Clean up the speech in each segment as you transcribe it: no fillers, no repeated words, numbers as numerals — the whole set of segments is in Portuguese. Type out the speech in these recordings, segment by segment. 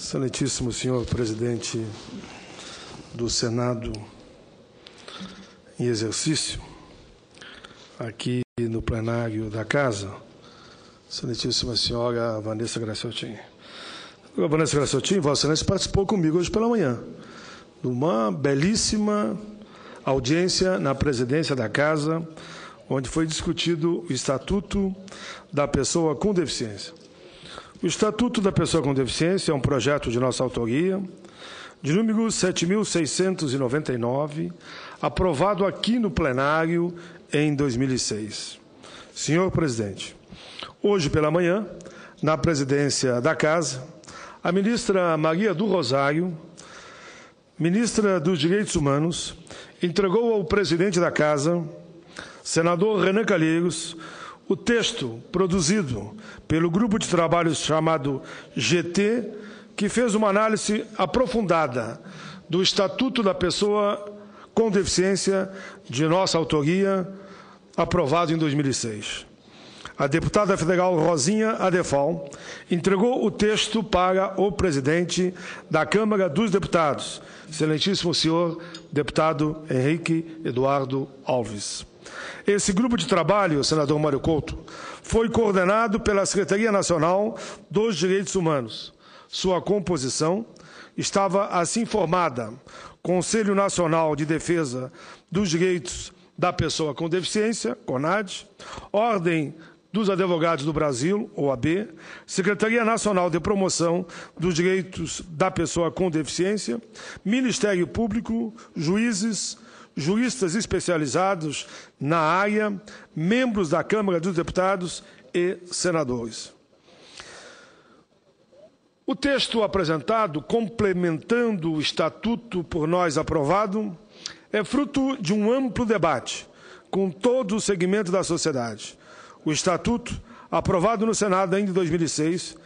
Excelentíssimo senhor presidente do Senado em exercício, aqui no plenário da Casa, excelentíssima senhora Vanessa Graciotin. A Vanessa Graciotin, Vossa Excelência, participou comigo hoje pela manhã de uma belíssima audiência na presidência da Casa, onde foi discutido o Estatuto da Pessoa com Deficiência. O Estatuto da Pessoa com Deficiência é um projeto de nossa autoria, de número 7.699, aprovado aqui no plenário em 2006. Senhor presidente, hoje pela manhã, na presidência da Casa, a ministra Maria do Rosário, ministra dos Direitos Humanos, entregou ao presidente da Casa, senador Renan Calheiros, o texto produzido pelo grupo de trabalho chamado GT, que fez uma análise aprofundada do Estatuto da Pessoa com Deficiência de nossa autoria, aprovado em 2006. A deputada federal Rosinha Adefal entregou o texto para o presidente da Câmara dos Deputados, excelentíssimo senhor deputado Henrique Eduardo Alves. Esse grupo de trabalho, senador Mário Couto, foi coordenado pela Secretaria Nacional dos Direitos Humanos. Sua composição estava assim formada: Conselho Nacional de Defesa dos Direitos da Pessoa com Deficiência, CONAD, Ordem dos Advogados do Brasil, OAB, Secretaria Nacional de Promoção dos Direitos da Pessoa com Deficiência, Ministério Público, juízes, juristas especializados na área, membros da Câmara dos Deputados e senadores. O texto apresentado, complementando o Estatuto por nós aprovado, é fruto de um amplo debate com todo o segmento da sociedade. O Estatuto, aprovado no Senado ainda em 2006,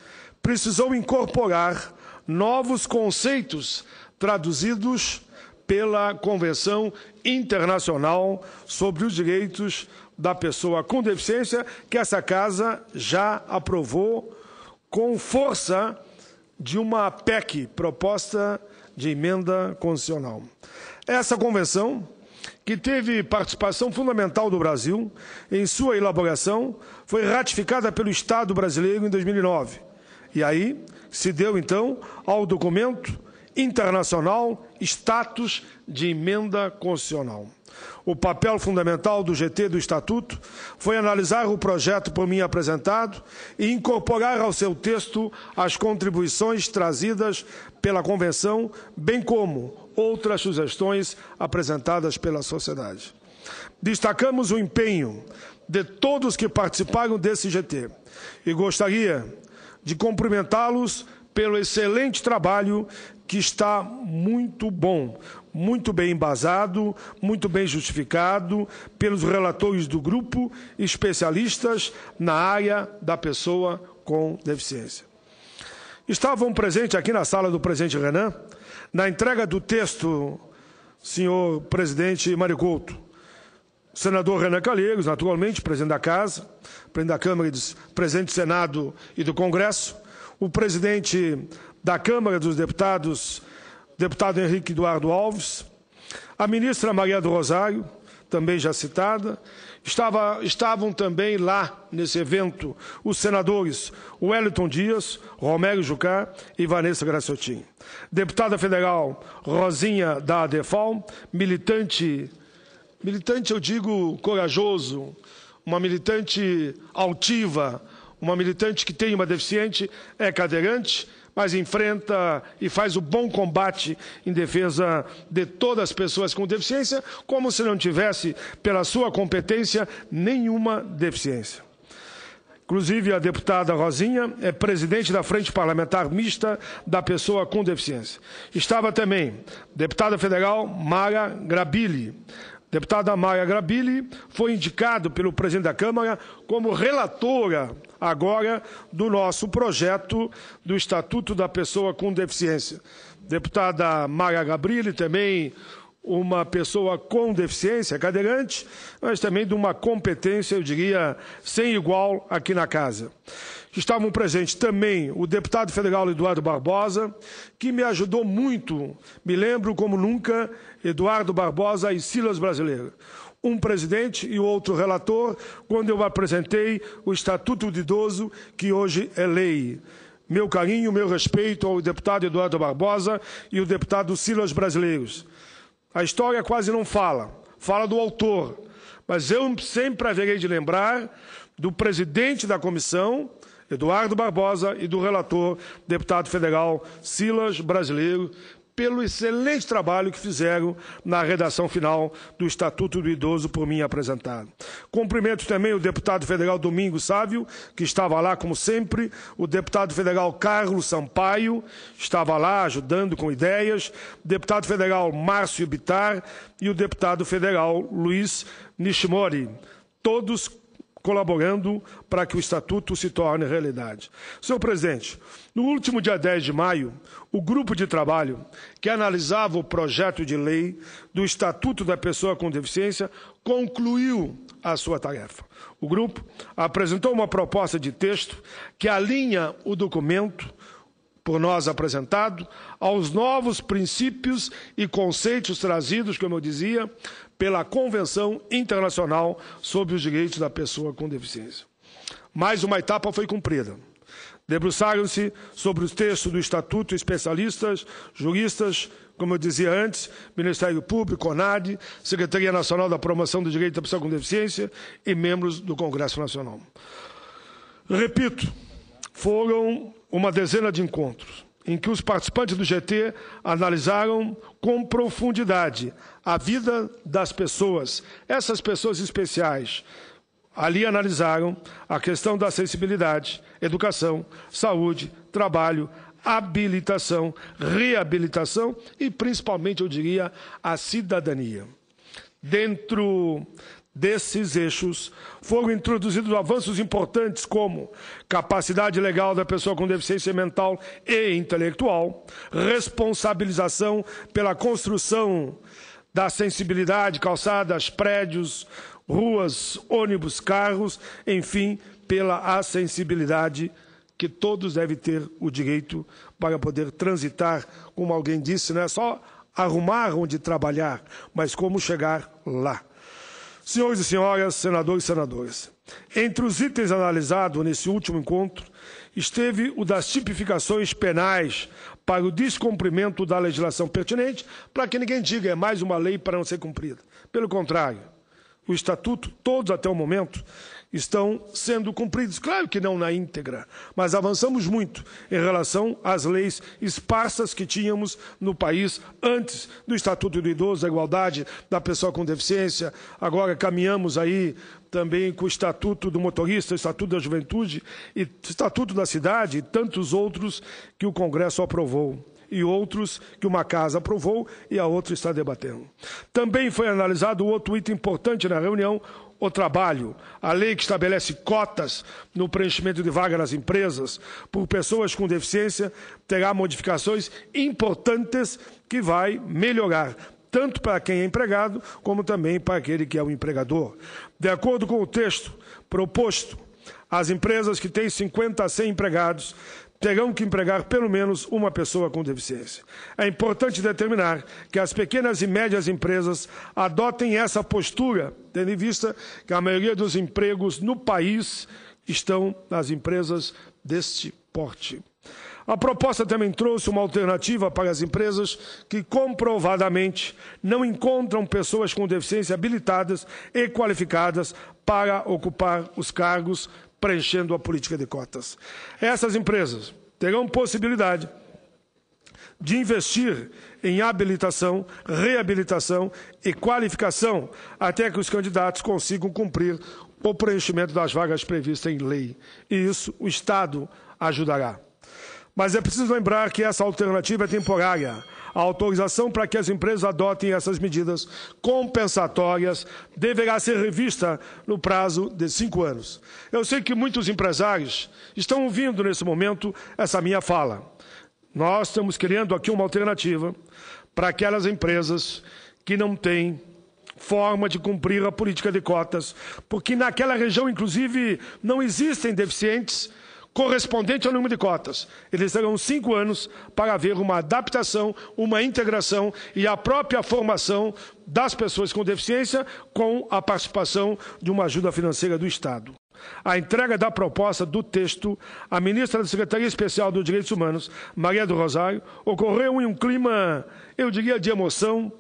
precisou incorporar novos conceitos traduzidos pela Convenção Internacional sobre os Direitos da Pessoa com Deficiência, que essa Casa já aprovou com força de uma PEC, proposta de emenda constitucional. Essa convenção, que teve participação fundamental do Brasil em sua elaboração, foi ratificada pelo Estado brasileiro em 2009. E aí se deu, então, ao documento internacional status de emenda constitucional. O papel fundamental do GT do Estatuto foi analisar o projeto por mim apresentado e incorporar ao seu texto as contribuições trazidas pela Convenção, bem como outras sugestões apresentadas pela sociedade. Destacamos o empenho de todos que participaram desse GT e gostaria de cumprimentá-los pelo excelente trabalho que está muito bom, muito bem embasado, muito bem justificado pelos relatores do grupo, especialistas na área da pessoa com deficiência. Estavam presentes aqui na sala do presidente Renan, na entrega do texto, senhor presidente Mário Couto, senador Renan Calheiros, naturalmente, presidente da Casa, presidente da Câmara, presidente do Senado e do Congresso, o presidente da Câmara dos Deputados, deputado Henrique Eduardo Alves, a ministra Maria do Rosário, também já citada, estavam também lá nesse evento os senadores Wellington Dias, Romero Jucá e Vanessa Graciotin. Deputada federal Rosinha da Adefal, militante eu digo corajoso, uma militante altiva, uma militante que tem uma deficiente, é cadeirante, mas enfrenta e faz o bom combate em defesa de todas as pessoas com deficiência, como se não tivesse, pela sua competência, nenhuma deficiência. Inclusive, a deputada Rosinha é presidente da Frente Parlamentar Mista da Pessoa com Deficiência. Estava também deputada federal Mara Grabili. Deputada Mara Grabili foi indicado pelo presidente da Câmara como relatora agora do nosso projeto do Estatuto da Pessoa com Deficiência. Deputada Mara Grabili, também uma pessoa com deficiência, cadeirante, mas também de uma competência, eu diria, sem igual aqui na casa. Estavam presentes também o deputado federal Eduardo Barbosa, que me ajudou muito, me lembro como nunca, Eduardo Barbosa e Silas Brasileiro. Um presidente e o outro relator, quando eu apresentei o Estatuto do Idoso, que hoje é lei. Meu carinho, meu respeito ao deputado Eduardo Barbosa e o deputado Silas Brasileiros. A história quase não fala do autor, mas eu sempre haverei de lembrar do presidente da comissão, Eduardo Barbosa, e do relator, deputado federal Silas Brasileiro, pelo excelente trabalho que fizeram na redação final do Estatuto do Idoso por mim apresentado. Cumprimento também o deputado federal Domingos Sávio, que estava lá como sempre, o deputado federal Carlos Sampaio, estava lá ajudando com ideias, o deputado federal Márcio Bittar e o deputado federal Luiz Nishimori, todos colaborando para que o Estatuto se torne realidade. Senhor presidente, no último dia 10 de maio, o grupo de trabalho que analisava o projeto de lei do Estatuto da Pessoa com Deficiência concluiu a sua tarefa. O grupo apresentou uma proposta de texto que alinha o documento por nós apresentado aos novos princípios e conceitos trazidos, como eu dizia, pela Convenção Internacional sobre os Direitos da Pessoa com Deficiência. Mais uma etapa foi cumprida. Debruçaram-se sobre os textos do Estatuto especialistas, juristas, como eu dizia antes, Ministério Público, CONAD, Secretaria Nacional da Promoção do Direito da Pessoa com Deficiência e membros do Congresso Nacional. Repito, foram uma dezena de encontros em que os participantes do GT analisaram com profundidade a vida das pessoas, essas pessoas especiais. Ali analisaram a questão da acessibilidade, educação, saúde, trabalho, habilitação, reabilitação e, principalmente, eu diria, a cidadania. Dentro desses eixos, foram introduzidos avanços importantes como capacidade legal da pessoa com deficiência mental e intelectual, responsabilização pela construção da sensibilidade, calçadas, prédios, ruas, ônibus, carros, enfim, pela acessibilidade que todos devem ter o direito para poder transitar, como alguém disse, não é só arrumar onde trabalhar, mas como chegar lá. Senhores e senhoras, senadores e senadoras, entre os itens analisados nesse último encontro, esteve o das tipificações penais para o descumprimento da legislação pertinente, para que ninguém diga é mais uma lei para não ser cumprida. Pelo contrário, o Estatuto, todos até o momento, estão sendo cumpridos. Claro que não na íntegra, mas avançamos muito em relação às leis esparsas que tínhamos no país antes do Estatuto do Idoso, da igualdade da pessoa com deficiência. Agora caminhamos aí também com o Estatuto do Motorista, o Estatuto da Juventude, e o Estatuto da Cidade e tantos outros que o Congresso aprovou. E outros que uma casa aprovou e a outra está debatendo. Também foi analisado outro item importante na reunião, o trabalho. A lei que estabelece cotas no preenchimento de vagas nas empresas por pessoas com deficiência terá modificações importantes que vai melhorar, tanto para quem é empregado, como também para aquele que é o empregador. De acordo com o texto proposto, as empresas que têm 50 a 100 empregados terão que empregar pelo menos uma pessoa com deficiência. É importante determinar que as pequenas e médias empresas adotem essa postura, tendo em vista que a maioria dos empregos no país estão nas empresas deste porte. A proposta também trouxe uma alternativa para as empresas que comprovadamente não encontram pessoas com deficiência habilitadas e qualificadas para ocupar os cargos preenchendo a política de cotas. Essas empresas terão possibilidade de investir em habilitação, reabilitação e qualificação até que os candidatos consigam cumprir o preenchimento das vagas previstas em lei. E isso o Estado ajudará. Mas é preciso lembrar que essa alternativa é temporária. A autorização para que as empresas adotem essas medidas compensatórias deverá ser revista no prazo de 5 anos. Eu sei que muitos empresários estão ouvindo nesse momento essa minha fala. Nós estamos criando aqui uma alternativa para aquelas empresas que não tem forma de cumprir a política de cotas, porque naquela região, inclusive, não existem deficientes correspondente ao número de cotas. Eles terão 5 anos para haver uma adaptação, uma integração e a própria formação das pessoas com deficiência com a participação de uma ajuda financeira do Estado. A entrega da proposta do texto à ministra da Secretaria Especial dos Direitos Humanos, Maria do Rosário, ocorreu em um clima, eu diria, de emoção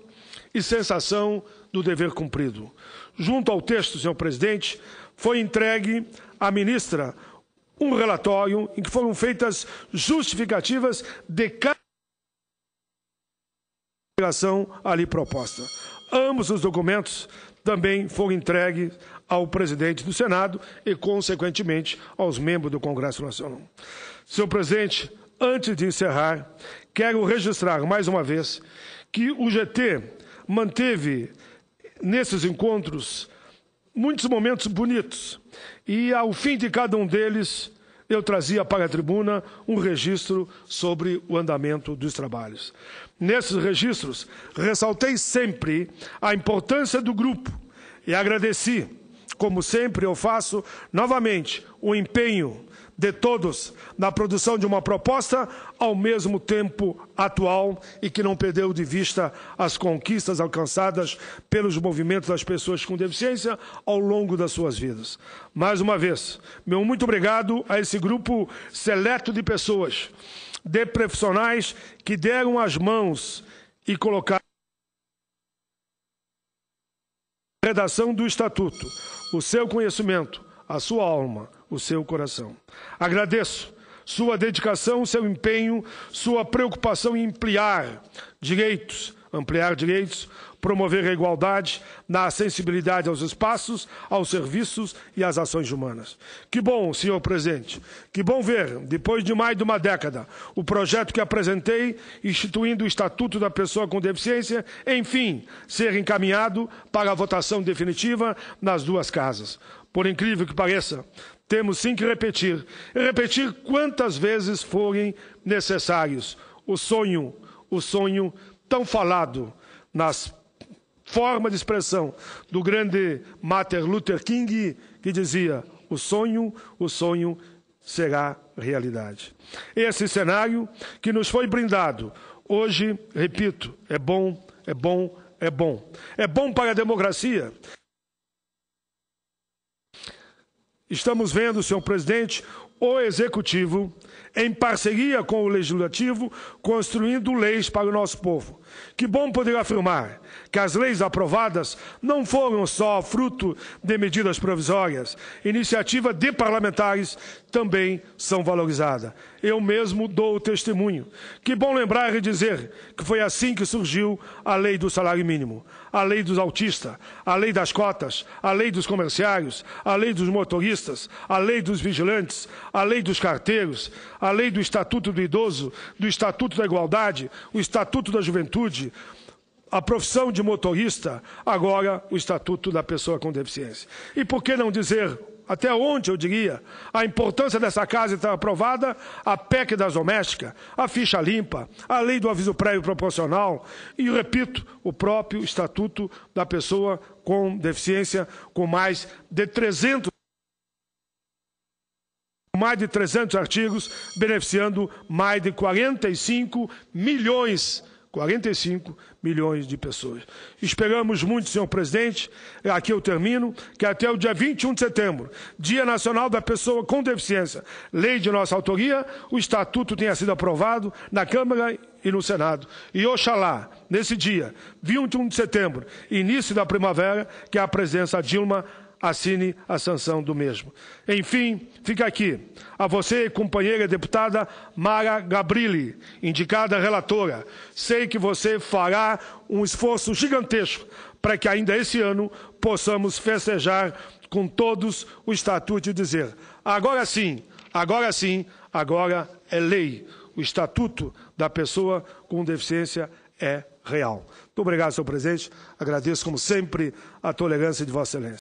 e sensação do dever cumprido. Junto ao texto, senhor presidente, foi entregue à ministra um relatório em que foram feitas justificativas de cada operação ali proposta. Ambos os documentos também foram entregues ao presidente do Senado e, consequentemente, aos membros do Congresso Nacional. Senhor presidente, antes de encerrar, quero registrar mais uma vez que o GT manteve nesses encontros muitos momentos bonitos e, ao fim de cada um deles, eu trazia para a tribuna um registro sobre o andamento dos trabalhos. Nesses registros, ressaltei sempre a importância do grupo e agradeci, como sempre eu faço, novamente, o empenho de todos na produção de uma proposta ao mesmo tempo atual e que não perdeu de vista as conquistas alcançadas pelos movimentos das pessoas com deficiência ao longo das suas vidas. Mais uma vez, meu muito obrigado a esse grupo seleto de pessoas, de profissionais que deram as mãos e colocaram a redação do Estatuto, o seu conhecimento, a sua alma, o seu coração. Agradeço sua dedicação, seu empenho, sua preocupação em ampliar direitos, promover a igualdade na sensibilidade aos espaços, aos serviços e às ações humanas. Que bom, senhor presidente, que bom ver, depois de mais de uma década, o projeto que apresentei, instituindo o Estatuto da Pessoa com Deficiência, enfim, ser encaminhado para a votação definitiva nas duas casas. Por incrível que pareça, temos sim que repetir, e repetir quantas vezes forem necessários. O sonho tão falado nas formas de expressão do grande Martin Luther King, que dizia: o sonho será realidade. Esse cenário que nos foi brindado hoje, repito, é bom. É bom para a democracia. Estamos vendo, senhor presidente, o Executivo, em parceria com o Legislativo, construindo leis para o nosso povo. Que bom poder afirmar que as leis aprovadas não foram só fruto de medidas provisórias. Iniciativa de parlamentares também são valorizadas. Eu mesmo dou o testemunho. Que bom lembrar e dizer que foi assim que surgiu a lei do salário mínimo, a lei dos autistas, a lei das cotas, a lei dos comerciários, a lei dos motoristas, a lei dos vigilantes, a lei dos carteiros, a lei do Estatuto do Idoso, do Estatuto da Igualdade, o Estatuto da Juventude, a profissão de motorista, agora o Estatuto da Pessoa com Deficiência. E por que não dizer, até onde eu diria, a importância dessa casa estar aprovada, a PEC das domésticas, a ficha limpa, a lei do aviso prévio proporcional e, repito, o próprio Estatuto da Pessoa com Deficiência, com mais de 300 artigos, beneficiando mais de 45 milhões de pessoas. Esperamos muito, senhor presidente, aqui eu termino, que até o dia 21 de setembro, Dia Nacional da Pessoa com Deficiência, lei de nossa autoria, o Estatuto tenha sido aprovado na Câmara e no Senado. E oxalá, nesse dia, 21 de setembro, início da primavera, que a presidência Dilma assine a sanção do mesmo. Enfim, fica aqui a você, companheira deputada Mara Gabrilli, indicada relatora. Sei que você fará um esforço gigantesco para que ainda esse ano possamos festejar com todos o Estatuto e dizer: agora sim, agora é lei. O Estatuto da Pessoa com Deficiência é real. Muito obrigado, senhor presidente. Agradeço, como sempre, a tolerância de Vossa Excelência.